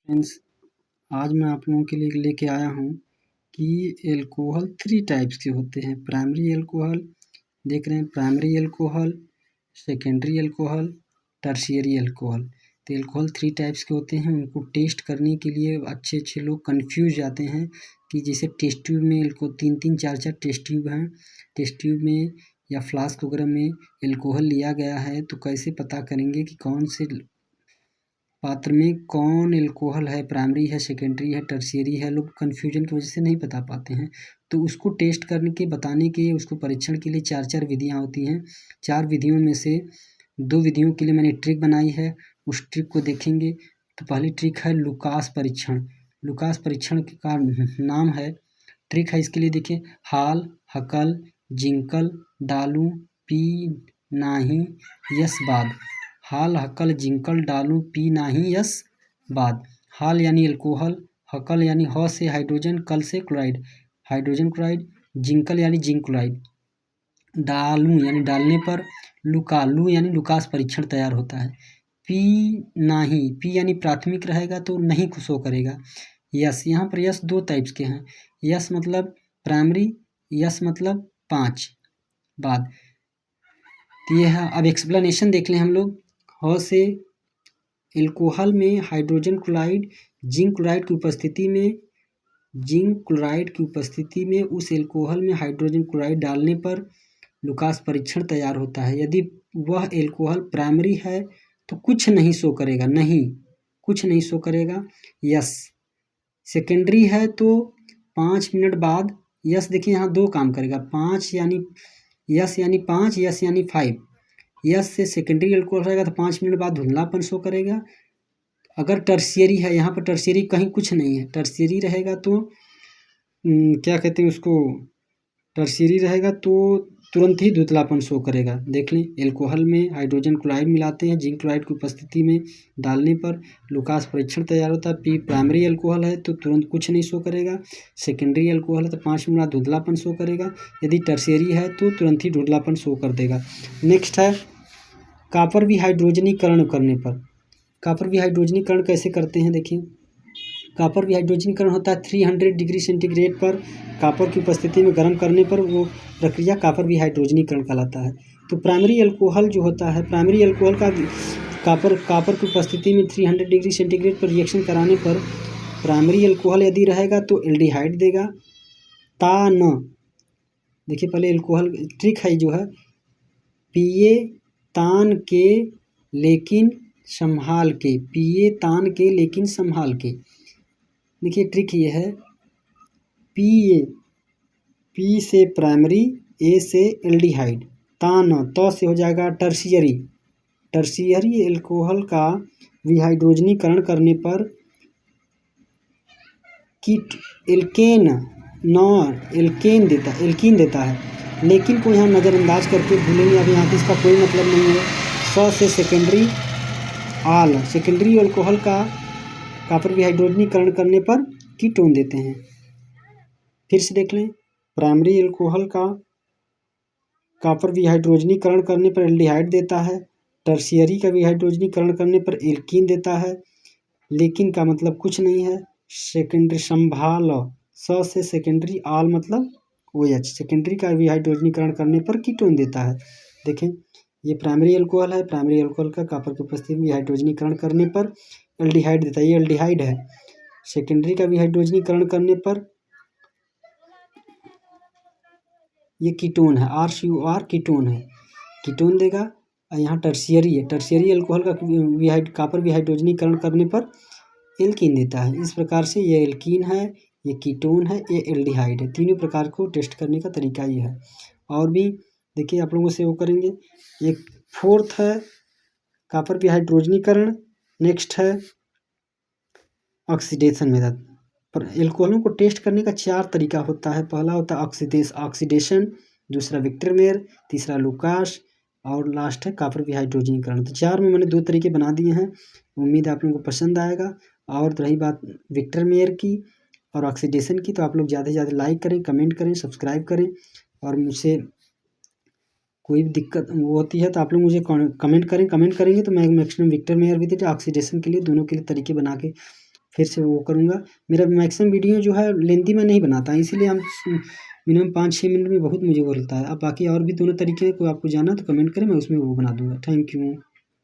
Friends, आज मैं आप लोगों के लिए लेके आया हूँ कि एल्कोहल 3 टाइप्स के होते हैं। प्राइमरी एल्कोहल देख रहे हैं, primary alcohol, secondary alcohol, tertiary alcohol. तो एल्कोहल 3 टाइप्स के होते हैं। उनको टेस्ट करने के लिए अच्छे लोग कन्फ्यूज जाते हैं कि जैसे टेस्ट ट्यूब में 3 4 टेस्ट ट्यूब हैं, टेस्ट ट्यूब में या फ्लास्क वगैरह में एल्कोहल लिया गया है, तो कैसे पता करेंगे कि कौन से पात्र में कौन एल्कोहल है, प्राइमरी है, सेकेंडरी है, टर्शियरी है। लोग कन्फ्यूजन की वजह से नहीं बता पाते हैं। तो उसको टेस्ट करने के बताने के, उसको परीक्षण के लिए 4 विधियाँ होती हैं। 4 विधियों में से 2 विधियों के लिए मैंने ट्रिक बनाई है, उस ट्रिक को देखेंगे। तो पहली ट्रिक है लुकास परीक्षण। लुकास परीक्षण का नाम है, ट्रिक है इसके लिए देखिए, हाल, हकल, जिंकल, डालू, पी, नाही, यस, बाद। हाल, हकल, जिंकल, डालू, पी, नाही, यस, बाद। हाल यानी अल्कोहल, हकल यानी ह से हाइड्रोजन, कल से क्लोराइड, हाइड्रोजन क्लोराइड, जिंकल यानी जिंक क्लोराइड, डालू यानी डालने पर, लू यानी लुकास परीक्षण तैयार होता है। पी नाही, पी यानी प्राथमिक रहेगा तो नहीं शो करेगा। यस, यहाँ पर यस 2 टाइप्स के हैं। यस मतलब प्राइमरी, यस मतलब 5 बाद। तो यह है। अब एक्सप्लेनेशन देख लें हम लोग। ह से एल्कोहल में हाइड्रोजन क्लोराइड, जिंक क्लोराइड की उपस्थिति में उस एल्कोहल में हाइड्रोजन क्लोराइड डालने पर लुकास परीक्षण तैयार होता है। यदि वह एल्कोहल प्राइमरी है तो कुछ नहीं शो करेगा, कुछ नहीं शो करेगा। यस, सेकेंडरी है तो 5 मिनट बाद, यस देखिए यहाँ 2 काम करेगा, 5 यानी यस यानी 5, यस यानी 5। यस से सेकेंडरी एल्कोहल रहेगा तो 5 मिनट बाद धुंधलापन शो करेगा। अगर टर्शियरी है, यहाँ पर टर्शियरी कहीं कुछ नहीं है, टर्शियरी रहेगा तो क्या कहते हैं उसको, टर्शियरी रहेगा तो तुरंत ही धुंधलापन शो करेगा। देख लें, एल्कोहल में हाइड्रोजन क्लोराइड मिलाते हैं, जिंक क्लोराइड की उपस्थिति में डालने पर लुकास परीक्षण तैयार होता है। पी प्राइमरी एल्कोहल है तो तुरंत कुछ नहीं शो करेगा। सेकेंडरी एल्कोहल है तो 5 मिनट बाद धुंधलापन शो करेगा। यदि टर्शियरी है तो तुरंत ही धुंधलापन शो कर देगा। नेक्स्ट है कॉपर विहाइड्रोजनीकरण करने पर। कॉपर विहाइड्रोजनीकरण कैसे करते हैं देखिए। कॉपर विहाइड्रोजनीकरण होता है 300 डिग्री सेंटीग्रेड पर कॉपर की उपस्थिति में गर्म करने पर वो प्रक्रिया कॉपर विहाइड्रोजनीकरण कहलाता है। तो प्राइमरी एल्कोहल जो होता है, प्राइमरी एल्कोहल का कॉपर की उपस्थिति में 300 डिग्री सेंटीग्रेड पर रिएक्शन कराने पर प्राइमरी एल्कोहल यदि रहेगा तो एल्डिहाइड देगा। देखिए पहले एल्कोहल ट्रिक है जो है, पिए तान के लेकिन संभाल के, पिए तान के लेकिन संभाल के। देखिए ट्रिक ये है, पी से प्राइमरी, ए से एल्डिहाइड, तो से हो जाएगा टर्शियरी। टर्शियरी एल्कोहल का विहाइड्रोजनीकरण करने पर कीट एल्केन देता है। लेकिन को यहाँ नज़रअंदाज करके भूलेंगे, अभी यहाँ इसका कोई मतलब नहीं है। से सेकेंडरी आल, सेकेंडरी एल्कोहल का कॉपर विहाइड्रोजनीकरण करने पर कीटोन देते हैं। फिर से देख लें, प्राइमरी एल्कोहल का कॉपर विहाइड्रोजनीकरण करने पर एल्डिहाइड देता है। टर्शियरी का विहाइड्रोजनीकरण करने पर एल्कीन देता है। लेकिन का मतलब कुछ नहीं है। सेकेंडरी संभाल, से सेकेंडरी आल मतलब OH, सेकेंडरी का विहाइड्रोजनीकरण करने पर कीटोन देता है। देखें ये प्राइमरी एल्कोहल है, प्राइमरी एल्कोहल का कॉपर की उपस्थिति में विहाइड्रोजनीकरण करने पर एल्डिहाइड देता है, ये एल्डिहाइड है। सेकेंडरी का विहाइड्रोजनीकरण करने पर ये कीटोन है, RCOR कीटोन है, कीटोन देगा। और यहाँ टर्शियरी है, टर्शियरी एल्कोहल का कॉपर विहाइड्रोजनीकरण करने पर एल्कीन देता है। इस प्रकार से ये एल्कीन है, ये कीटोन है, ये एल्डिहाइड है। तीनों प्रकार को टेस्ट करने का तरीका ये है। और भी देखिए आप लोगों से वो करेंगे। एक 4th है कॉपर विहाइड्रोजनीकरण। नेक्स्ट है ऑक्सीडेशन मेथड। पर एल्कोहलों को टेस्ट करने का 4 तरीका होता है। पहला होता है ऑक्सीडेशन, दूसरा विक्टरमेयर, तीसरा लुकास और लास्ट है कॉपर विहाइड्रोजनीकरण। तो 4 में मैंने 2 तरीके बना दिए हैं। उम्मीद है आप लोगों को पसंद आएगा। और रही बात विक्टरमेयर की और ऑक्सीडेशन की, तो आप लोग ज़्यादा से ज़्यादा लाइक करें, कमेंट करें, सब्सक्राइब करें। और मुझसे कोई भी दिक्कत वो होती है तो आप लोग मुझे कमेंट करेंगे तो मैं मैक्सिमम विक्टरमेयर भी ऑक्सीडेशन के लिए दोनों के लिए तरीके बना के फिर से वो करूँगा। मेरा मैक्सिमम वीडियो जो है लेंथी मैं नहीं बनाता, इसीलिए हम मिनिमम 5-6 मिनट में बहुत मुझे वो लगता है। अब बाकी और भी दोनों तरीके हैं, कोई आपको जानना है तो कमेंट करें, मैं उसमें वो बना दूँगा। Thank you.